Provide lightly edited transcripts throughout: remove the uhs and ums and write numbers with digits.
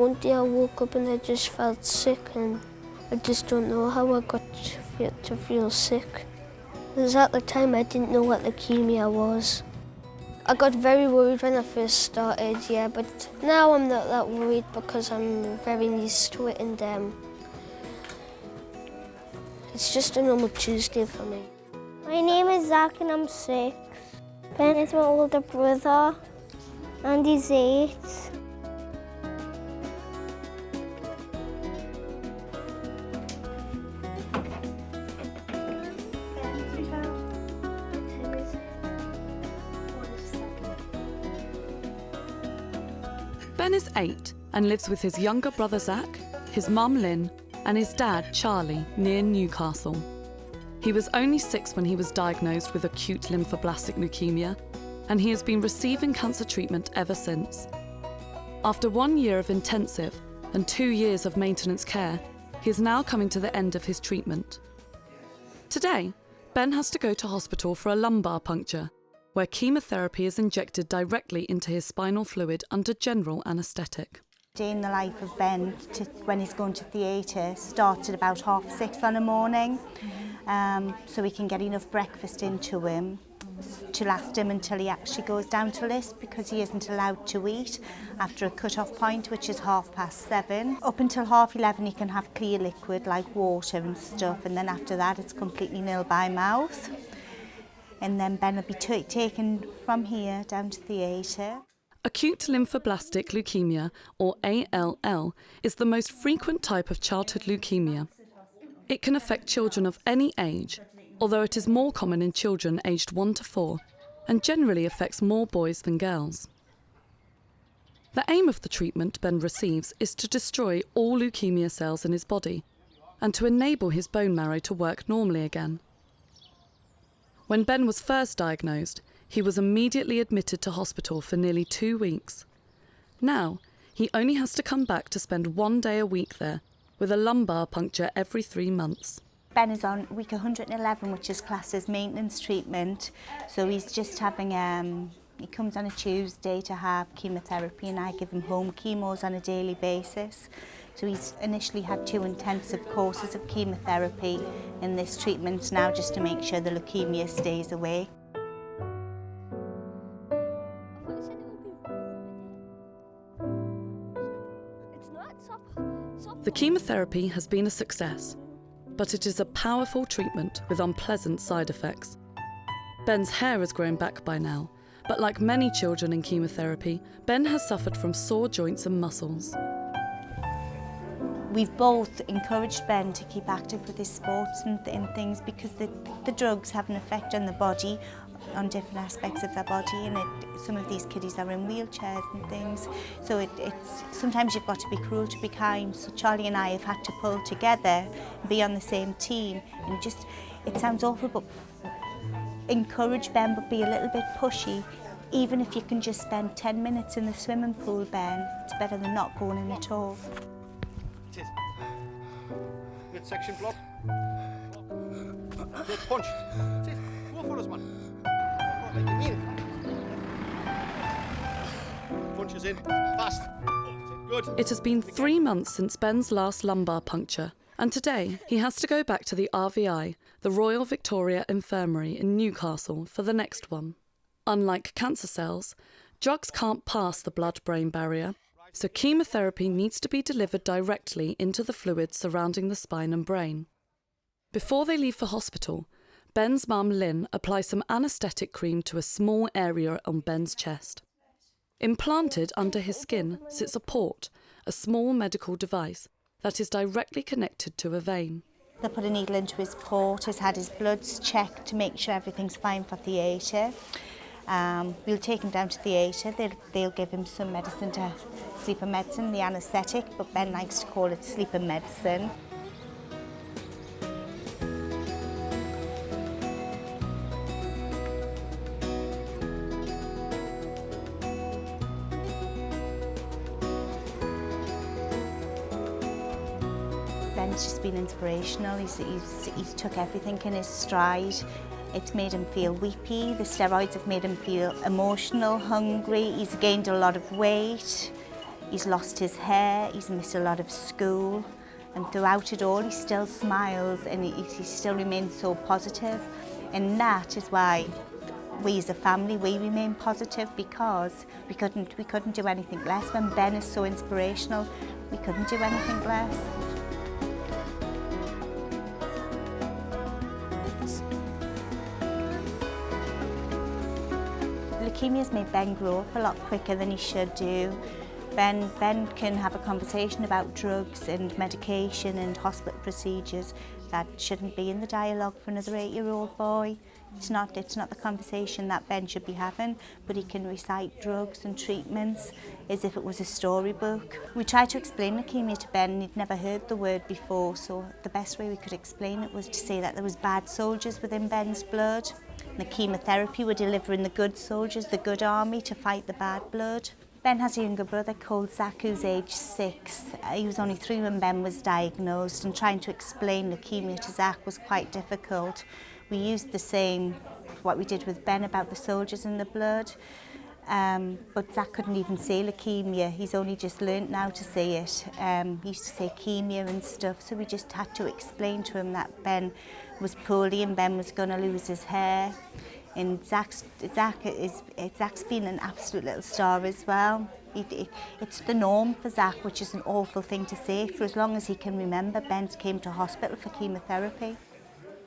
one day I woke up and I just felt sick, and I just don't know how I got to feel sick. Because at the time I didn't know what leukemia was. I got very worried when I first started, yeah, but now I'm not that worried because I'm very used to it, and it's just a normal Tuesday for me. My name is Zack and I'm 6. Ben is my older brother and he's 8. Ben is 8 and lives with his younger brother Zack, his mum Lynn, and his dad Charlie near Newcastle. He was only 6 when he was diagnosed with acute lymphoblastic leukemia, and he has been receiving cancer treatment ever since. After 1 year of intensive and 2 years of maintenance care, he is now coming to the end of his treatment. Today, Ben has to go to hospital for a lumbar puncture, where chemotherapy is injected directly into his spinal fluid under general anaesthetic. Day in the life of Ben, when he's going to theatre, starts at about 6:30 on a morning, so we can get enough breakfast into him to last him until he actually goes down to list, because he isn't allowed to eat after a cut-off point, which is 7:30. Up until 11:30 he can have clear liquid like water and stuff, and then after that it's completely nil by mouth. And then Ben will be taken from here down to theatre. Acute lymphoblastic leukemia, or ALL, is the most frequent type of childhood leukemia. It can affect children of any age, although it is more common in children aged 1 to 4, and generally affects more boys than girls. The aim of the treatment Ben receives is to destroy all leukemia cells in his body, and to enable his bone marrow to work normally again. When Ben was first diagnosed, he was immediately admitted to hospital for nearly 2 weeks. Now, he only has to come back to spend 1 day a week there, with a lumbar puncture every 3 months. Ben is on week 111, which is classed as maintenance treatment. So he's just having, he comes on a Tuesday to have chemotherapy, and I give him home chemos on a daily basis. So he's initially had 2 intensive courses of chemotherapy in this treatment now, just to make sure the leukemia stays away. The chemotherapy has been a success, but it is a powerful treatment with unpleasant side effects. Ben's hair has grown back by now, but like many children in chemotherapy, Ben has suffered from sore joints and muscles. We've both encouraged Ben to keep active with his sports and things, because the drugs have an effect on the body, on different aspects of their body, and some of these kiddies are in wheelchairs and things. So it's sometimes you've got to be cruel to be kind. So Charlie and I have had to pull together and be on the same team, and it sounds awful, but encourage Ben, but be a little bit pushy. Even if you can just spend 10 minutes in the swimming pool, Ben, it's better than not going in at all. Good section block. Good punch. That's it. Go for us, man. Go for it like you mean it. Punches in. Fast. Good. It has been 3 months since Ben's last lumbar puncture, and today he has to go back to the RVI, the Royal Victoria Infirmary in Newcastle, for the next one. Unlike cancer cells, drugs can't pass the blood-brain barrier, so chemotherapy needs to be delivered directly into the fluids surrounding the spine and brain. Before they leave for hospital, Ben's mum Lynn applies some anaesthetic cream to a small area on Ben's chest. Implanted under his skin sits a port, a small medical device that is directly connected to a vein. They put a needle into his port, has had his bloods checked to make sure everything's fine for theatre. We'll take him down to theatre. They'll give him some medicine, sleeping medicine, the anaesthetic, but Ben likes to call it sleeping medicine. Ben's just been inspirational. He's took everything in his stride. It's made him feel weepy. The steroids have made him feel emotional, hungry. He's gained a lot of weight. He's lost his hair, he's missed a lot of school, and throughout it all he still smiles and he still remains so positive. And that is why we as a family, we remain positive, because we couldn't do anything less. When Ben is so inspirational, we couldn't do anything less. Leukaemia's made Ben grow up a lot quicker than he should do. Ben can have a conversation about drugs and medication and hospital procedures that shouldn't be in the dialogue for another 8-year-old boy. It's not the conversation that Ben should be having, but he can recite drugs and treatments as if it was a storybook. We tried to explain leukaemia to Ben and he'd never heard the word before, so the best way we could explain it was to say that there was bad soldiers within Ben's blood. And the chemotherapy were delivering the good soldiers, the good army, to fight the bad blood. Ben has a younger brother called Zack who's aged 6. He was only 3 when Ben was diagnosed, and trying to explain leukaemia to Zack was quite difficult. We used the same, what we did with Ben about the soldiers in the blood, but Zack couldn't even say leukaemia. He's only just learnt now to say it. He used to say chemia and stuff, so we just had to explain to him that Ben was poorly and Ben was going to lose his hair. And Zack's been an absolute little star as well. It's the norm for Zack, which is an awful thing to say. For as long as he can remember, Ben's came to hospital for chemotherapy.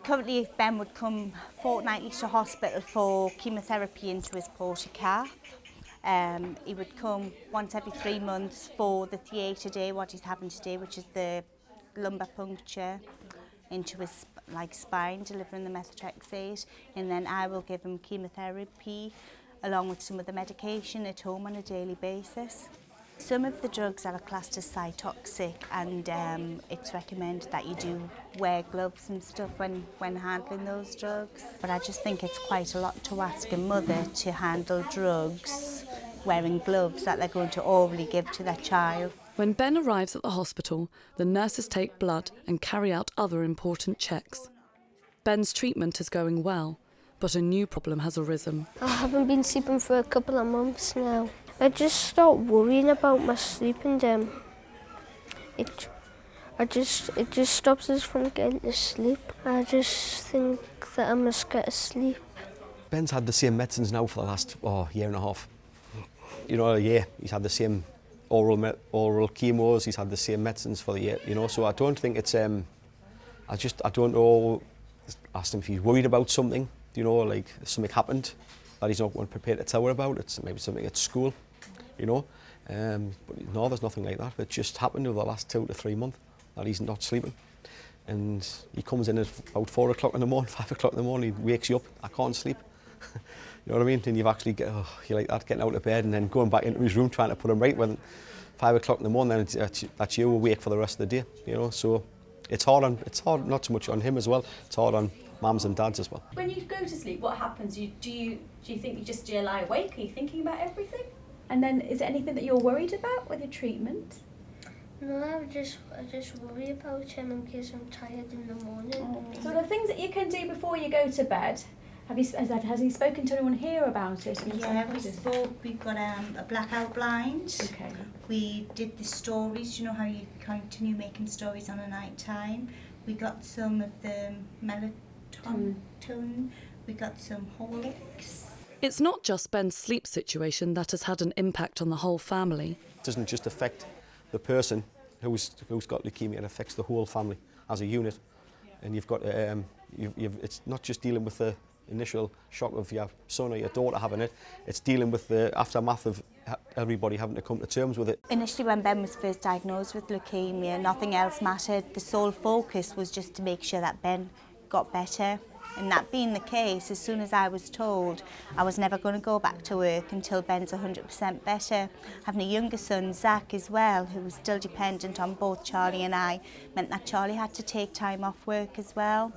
Currently, Ben would come fortnightly to hospital for chemotherapy into his portal cath. He would come once every 3 months for the theatre day, what he's having today, which is the lumbar puncture into his spine, delivering the methotrexate, and then I will give him chemotherapy along with some of the medication at home on a daily basis. Some of the drugs are classed as cytotoxic, and it's recommended that you do wear gloves and stuff when handling those drugs. But I just think it's quite a lot to ask a mother to handle drugs wearing gloves that they're going to orally give to their child. When Ben arrives at the hospital, the nurses take blood and carry out other important checks. Ben's treatment is going well, but a new problem has arisen. I haven't been sleeping for a couple of months now. I just start worrying about my sleep, and it just stops us from getting to sleep. I just think that I must get to sleep. Ben's had the same medicines now for the last year and a half. You know, a year. He's had the same oral chemos, he's had the same medicines for the year, you know, so I don't think it's, I don't know, asked him if he's worried about something, you know, like something happened that he's not prepared to tell her about, it's maybe something at school, you know, but no, there's nothing like that. It just happened over the last 2 to 3 months that he's not sleeping, and he comes in at about 4 o'clock in the morning, 5 o'clock in the morning, he wakes you up, I can't sleep. You know what I mean? And you've actually you like that, getting out of bed and then going back into his room trying to put him right when 5 o'clock in the morning, then that's you awake for the rest of the day, you know, so it's hard not so much on him as well, it's hard on mums and dads as well. When you go to sleep, what happens? Do you think do you lie awake? Are you thinking about everything? And then is there anything that you're worried about with your treatment? No, I just worry about him in case I'm tired in the morning. Oh. So the things that you can do before you go to bed, has he spoken to anyone here about it? Yeah, we spoke. We've got a blackout blind. Okay. We did the stories, you know how you continue making stories on a night time. We got some of the melatonin, we got some Horlicks. It's not just Ben's sleep situation that has had an impact on the whole family. It doesn't just affect the person who's got leukaemia, it affects the whole family as a unit. And you've got, it's not just dealing with the initial shock of your son or your daughter having it, it's dealing with the aftermath of everybody having to come to terms with it. Initially when Ben was first diagnosed with leukaemia, nothing else mattered. The sole focus was just to make sure that Ben got better. And that being the case, as soon as I was told I was never going to go back to work until Ben's 100% better. Having a younger son, Zack, as well, who was still dependent on both Charlie and I, meant that Charlie had to take time off work as well.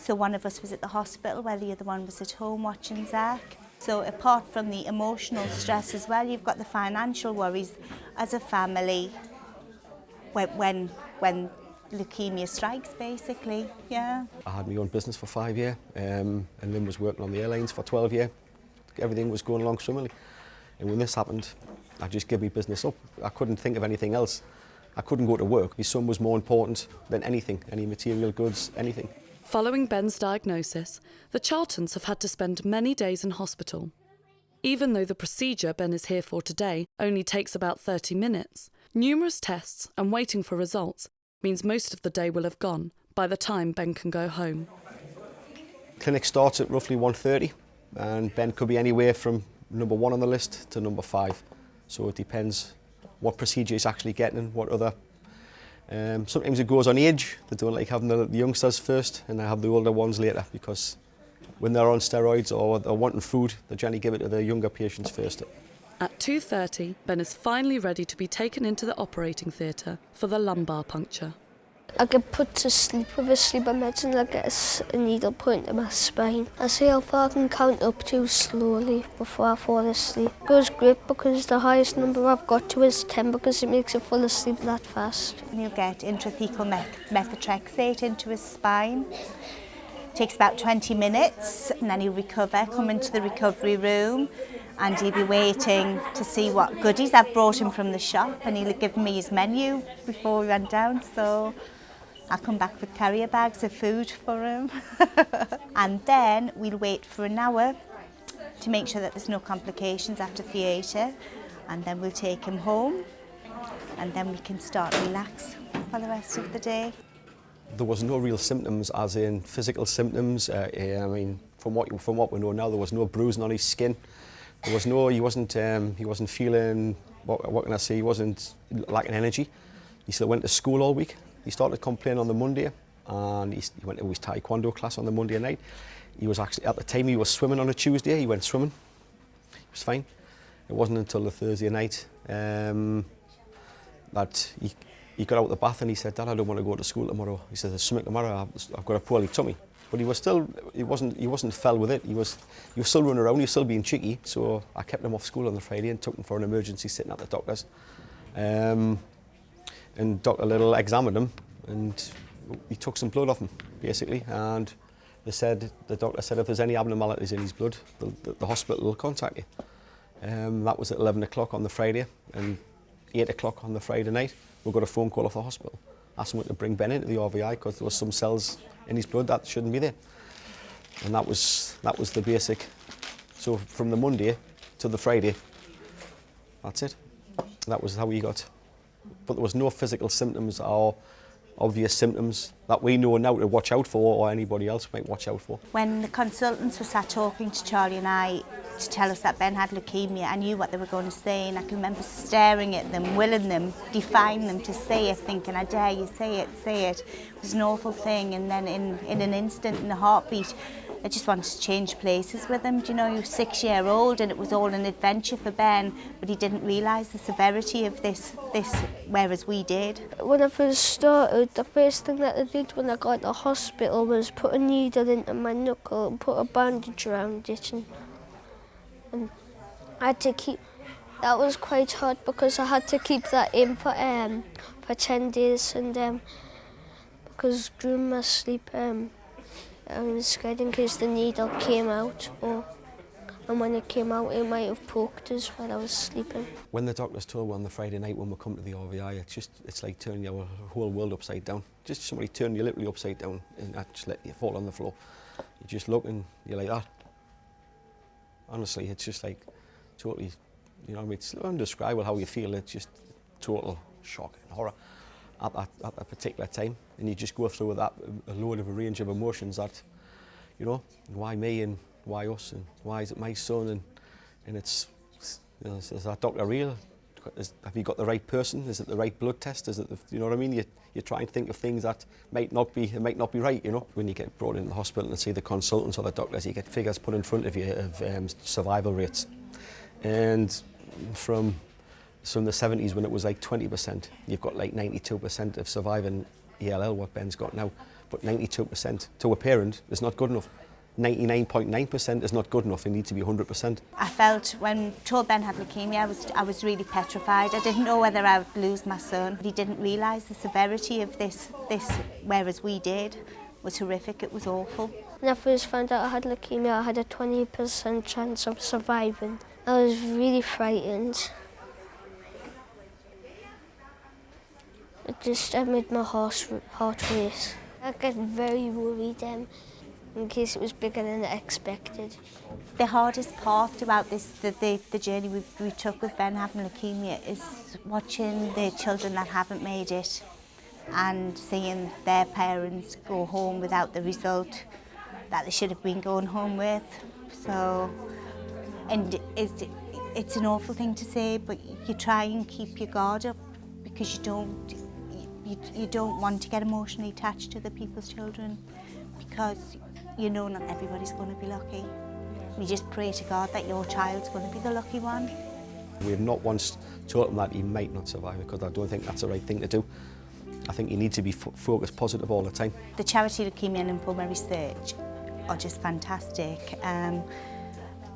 So one of us was at the hospital while the other one was at home watching Zack. So apart from the emotional stress as well, you've got the financial worries as a family when leukaemia strikes, basically, yeah. I had my own business for 5 years, and Lynn was working on the airlines for 12 years. Everything was going along swimmingly. And when this happened, I just gave my business up. I couldn't think of anything else. I couldn't go to work. My son was more important than anything, any material goods, anything. Following Ben's diagnosis, the Charltons have had to spend many days in hospital. Even though the procedure Ben is here for today only takes about 30 minutes, numerous tests and waiting for results means most of the day will have gone by the time Ben can go home. Clinic starts at roughly 1:30 and Ben could be anywhere from number 1 on the list to number 5. So it depends what procedure he's actually getting and what other. Sometimes it goes on age. They don't like having the youngsters first and they have the older ones later, because when they're on steroids or they're wanting food, they generally give it to the younger patients first. At 2:30, Ben is finally ready to be taken into the operating theatre for the lumbar puncture. I get put to sleep with a sleeper medicine. I get a needle put into my spine. I see how far I can count up to slowly before I fall asleep. It goes great because the highest number I've got to is 10, because it makes you fall asleep that fast. He'll get intrathecal methotrexate into his spine. Takes about 20 minutes and then he'll recover, come into the recovery room, and he'll be waiting to see what goodies I've brought him from the shop, and he'll give me his menu before we went down, so I'll come back with carrier bags of food for him. And then we'll wait for an hour to make sure that there's no complications after theatre, and then we'll take him home, and then we can start to relax for the rest of the day. There was no real symptoms, as in physical symptoms. I mean, from what we know now, there was no bruising on his skin. There was no. He wasn't feeling. What can I say? He wasn't lacking energy. He still went to school all week. He started complaining on the Monday, and he went to his taekwondo class on the Monday night. He was actually, at the time, he was swimming on a Tuesday. He went swimming. He was fine. It wasn't until the Thursday night that he got out of the bath and he said, "Dad, I don't want to go to school tomorrow." He said, "There's something tomorrow. I've got a poorly tummy." But he wasn't fell with it. He was still running around. He was still being cheeky. So I kept him off school on the Friday and took him for an emergency sitting at the doctor's. And Dr. Little examined him and he took some blood off him, basically. And the doctor said if there's any abnormalities in his blood, the hospital will contact you. That was at 11 o'clock on the Friday, and 8 o'clock on the Friday night, we got a phone call off the hospital asking to bring Ben into the RVI because there was some cells in his blood that shouldn't be there. And that was the basic. So from the Monday to the Friday, that's it. That was how he got. But there was no physical symptoms or obvious symptoms that we know now to watch out for, or anybody else might watch out for. When the consultants were sat talking to Charlie and I to tell us that Ben had leukaemia, I knew what they were going to say, and I can remember staring at them, willing them, defying them to say it, thinking, "I dare you, say it, say it." It was an awful thing, and then in an instant, in a heartbeat, I just wanted to change places with him. Do you know, he was 6-year-old and it was all an adventure for Ben, but he didn't realise the severity of this, whereas we did. When I first started, the first thing that I did when I got to the hospital was put a needle into my knuckle and put a bandage around it, and I had to keep. That was quite hard because I had to keep that in for 10 days, and because during my sleep I was scared in case the needle came out, and when it came out it might have poked us while I was sleeping. When the doctors told me on the Friday night when we come to the RVI, it's like turning your whole world upside down. Just somebody turning you literally upside down and just let you fall on the floor. You just look and you're like that. Honestly, it's just like totally, you know, it's undescribable how you feel. It's just total shock and horror at that particular time, and you just go through with that a load of a range of emotions that, you know, why me and why us and why is it my son, and it's, you know, is that doctor real? Have you got the right person? Is it the right blood test? Is it you know what I mean? You try and think of things that might not be right, you know. When you get brought into the hospital and see the consultants or the doctors, you get figures put in front of you of survival rates, and from the 70s when it was like 20%, you've got like 92% of surviving ELL, what Ben's got now. But 92% to a parent is not good enough. 99.9% is not good enough. It needs to be 100%. I felt when told Ben had leukaemia, I was really petrified. I didn't know whether I would lose my son. He didn't realise the severity of this, whereas we did, was horrific. It was awful. When I first found out I had leukaemia, I had a 20% chance of surviving. I was really frightened. I made my heart race. I get very worried in case it was bigger than I expected. The hardest part about this, the journey we took with Ben having leukaemia, is watching the children that haven't made it and seeing their parents go home without the result that they should have been going home with. So, and it's an awful thing to say, but you try and keep your guard up because you don't want to get emotionally attached to the people's children, because you know not everybody's going to be lucky. You just pray to God that your child's going to be the lucky one. We have not once told him that he might not survive, because I don't think that's the right thing to do. I think you need to be focused positive all the time. The charity Leukaemia and Lymphoma Research are just fantastic.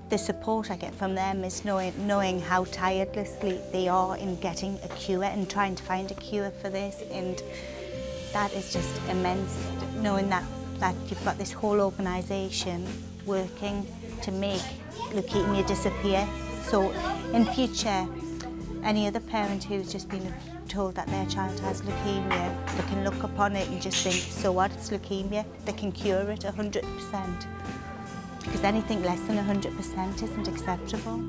The support I get from them is knowing how tirelessly they are in getting a cure and trying to find a cure for this, and that is just immense, knowing that you've got this whole organisation working to make leukaemia disappear. So in future, any other parent who's just been told that their child has leukaemia, they can look upon it and just think, so what, it's leukaemia, they can cure it 100%. Because anything less than 100% isn't acceptable.